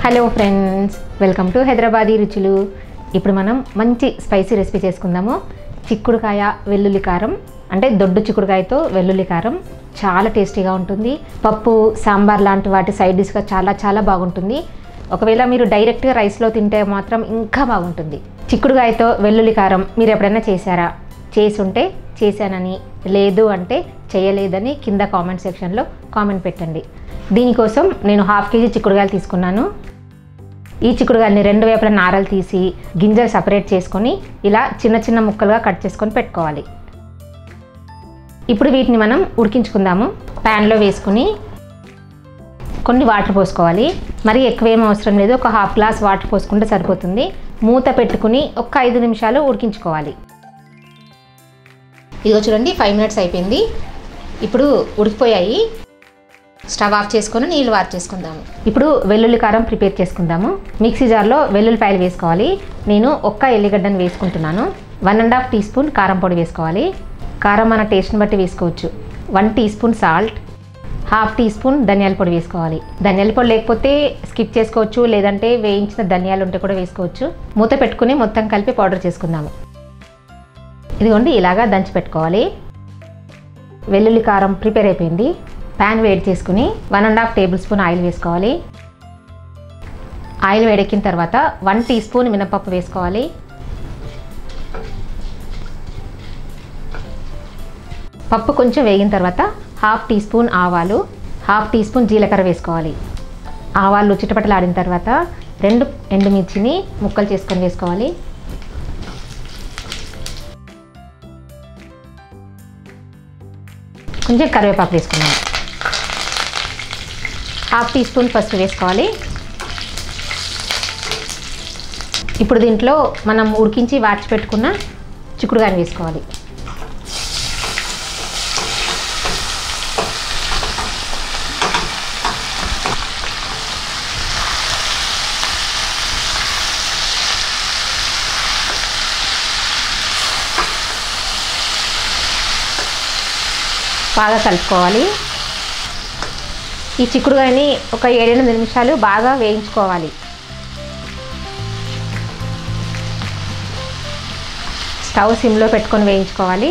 Hello friends, welcome to Hyderabadi రుచులు. ఇప్పుడు మనం మంచి స్పైసీ రెసిపీ చేసుకుందాము. చిక్కుడుకాయ వెల్లుల్లి కారం, అంటే దొడ్డు చిక్కుడుకాయతో వెల్లుల్లి కారం చాలా టేస్టీగా ఉంటుంది. పప్పు, సాంబార్ లాంటి వాటి సైడ్ డిష్గా చాలా బాగుంటుంది. ఒకవేళ మీరు డైరెక్ట్గా రైస్లో తింటే మాత్రం ఇంకా బాగుంటుంది. చిక్కుడుకాయతో వెల్లుల్లి కారం మీరు ఎప్పుడైనా చేశారా? చేసి ఉంటే చేశానని, లేదు అంటే చేయలేదని కింద కామెంట్ సెక్షన్లో కామెంట్ పెట్టండి. దీనికోసం నేను 1/2 kg చిక్కుడుకాయలు తీసుకున్నాను. ఈ చిక్కుడుకాయలని 2 వైపుల నారలు తీసి గింజలు సపరేట్ చేసుకొని ఇలా చిన్న ముక్కలుగా కట్ చేసుకొని పెట్టుకోవాలి. ఇప్పుడు వీటిని మనం ఉడికించుకుందాము. ప్యాన్లో వేసుకుని కొన్ని వాటర్ పోసుకోవాలి. మరి ఎక్కువ ఏం అవసరం లేదు, ఒక 1/2 గ్లాస్ వాటర్ పోసుకుంటే సరిపోతుంది. మూత పెట్టుకుని ఒక 5 నిమిషాలు ఉడికించుకోవాలి. ఇదిగో చూడండి, 5 minutes అయిపోయింది. ఇప్పుడు ఉడికిపోయాయి. స్టవ్ ఆఫ్ చేసుకొని నీళ్ళు వార్ చేసుకుందాము. ఇప్పుడు వెల్లుల్లి కారం ప్రిపేర్ చేసుకుందాము. మిక్సీ జార్లో వెల్లుల్లిపాయలు వేసుకోవాలి. నేను ఒక్క ఎల్లిగడ్డను వేసుకుంటున్నాను. 1.5 టీ స్పూన్ కారం పొడి వేసుకోవాలి. కారం మన టేస్ట్ని బట్టి వేసుకోవచ్చు. 1 teaspoon salt, 1/2 teaspoon ధనియాల పొడి వేసుకోవాలి. ధనియాల పొడి లేకపోతే స్కిప్ చేసుకోవచ్చు, లేదంటే వేయించిన ధనియాలు ఉంటే కూడా వేసుకోవచ్చు. మూత పెట్టుకుని మొత్తం కలిపి పౌడర్ చేసుకుందాము. ఇదిగోండి, ఇలాగా దంచి పెట్టుకోవాలి. వెల్లుల్లి కారం ప్రిపేర్ అయిపోయింది. ప్యాన్ వేడి చేసుకుని 1.5 టేబుల్ స్పూన్ ఆయిల్ వేసుకోవాలి. ఆయిల్ వేడెక్కిన తర్వాత 1 టీ స్పూన్ మినపప్పు వేసుకోవాలి. పప్పు కొంచెం వేగిన తర్వాత 1/2 టీ స్పూన్ ఆవాలు, 1/2 టీ స్పూన్ జీలకర్ర వేసుకోవాలి. ఆవాలు చిటపటలాడిన తర్వాత 2 ఎండుమిర్చిని ముక్కలు చేసుకొని వేసుకోవాలి. కొంచెం కరివేపాకు వేసుకున్నాము. 1/2 టీ స్పూన్ పసుపు వేసుకోవాలి. ఇప్పుడు దీంట్లో మనం ఉడికించి వార్చి పెట్టుకున్న చిక్కుడుకాయని వేసుకోవాలి. బాగా కలుపుకోవాలి. ఈ చిక్కుడుకాయని ఒక 7-8 నిమిషాలు బాగా వేయించుకోవాలి. స్టవ్ సిమ్లో పెట్టుకొని వేయించుకోవాలి.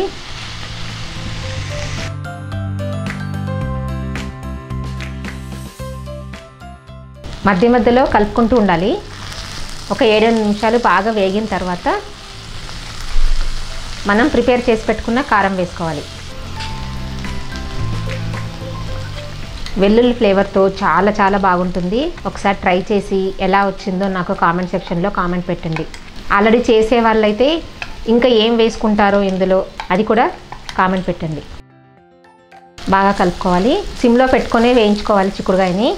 మధ్యలో కలుపుకుంటూ ఉండాలి. ఒక 7-8 నిమిషాలు బాగా వేగిన తర్వాత మనం ప్రిపేర్ చేసి పెట్టుకున్న కారం వేసుకోవాలి. వెల్లుల్లి ఫ్లేవర్తో చాలా బాగుంటుంది. ఒకసారి ట్రై చేసి ఎలా వచ్చిందో నాకు కామెంట్ సెక్షన్లో కామెంట్ పెట్టండి. ఆల్రెడీ చేసే వాళ్ళైతే ఇంకా ఏం వేసుకుంటారో ఇందులో అది కూడా కామెంట్ పెట్టండి. బాగా కలుపుకోవాలి. సిమ్లో పెట్టుకొని వేయించుకోవాలి చిక్కుడుకాయని.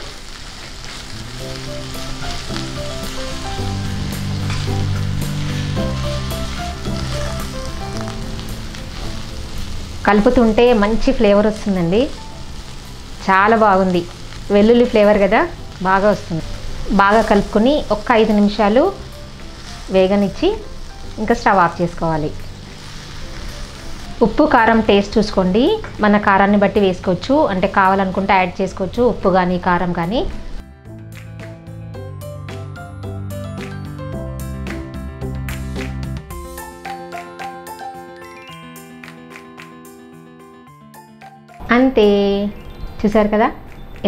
కలుపుతుంటే మంచి ఫ్లేవర్ వస్తుందండి. చాలా బాగుంది. వెల్లుల్లి ఫ్లేవర్ కదా, బాగా వస్తుంది. బాగా కలుపుకొని ఒక 5 నిమిషాలు వేగనిచ్చి ఇంకా స్టవ్ ఆఫ్ చేసుకోవాలి. ఉప్పు కారం టేస్ట్ చూసుకోండి. మన కారాన్ని బట్టి వేసుకోవచ్చు, అంటే కావాలనుకుంటే యాడ్ చేసుకోవచ్చు, ఉప్పు కానీ కారం కానీ. అంతే, చూసారు కదా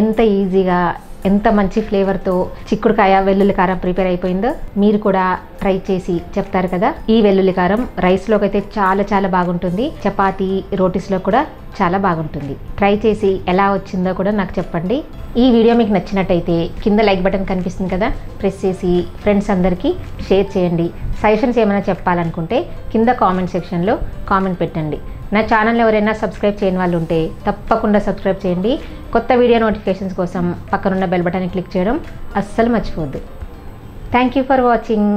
ఎంత ఈజీగా, ఎంత మంచి ఫ్లేవర్తో చిక్కుడుకాయ వెల్లుల్లి కారం ప్రిపేర్ అయిపోయిందో. మీరు కూడా ట్రై చేసి చెప్తారు కదా. ఈ వెల్లుల్లి కారం రైస్లోకి అయితే చాలా బాగుంటుంది. చపాతీ, రోటీస్లో కూడా చాలా బాగుంటుంది. ట్రై చేసి ఎలా వచ్చిందో కూడా నాకు చెప్పండి. ఈ వీడియో మీకు నచ్చినట్టయితే కింద లైక్ బటన్ కనిపిస్తుంది కదా, ప్రెస్ చేసి ఫ్రెండ్స్ అందరికీ షేర్ చేయండి. సజెషన్స్ ఏమైనా చెప్పాలనుకుంటే కింద కామెంట్ సెక్షన్లో కామెంట్ పెట్టండి. నా ఛానల్ ఎవరైనా సబ్స్క్రైబ్ చేయని వాళ్ళు ఉంటే తప్పకుండా సబ్స్క్రైబ్ చేయండి. కొత్త వీడియో నోటిఫికేషన్స్ కోసం పక్కనున్న బెల్ బటన్ని క్లిక్ చేయడం అస్సలు మర్చిపోవద్దు. Thank you for watching.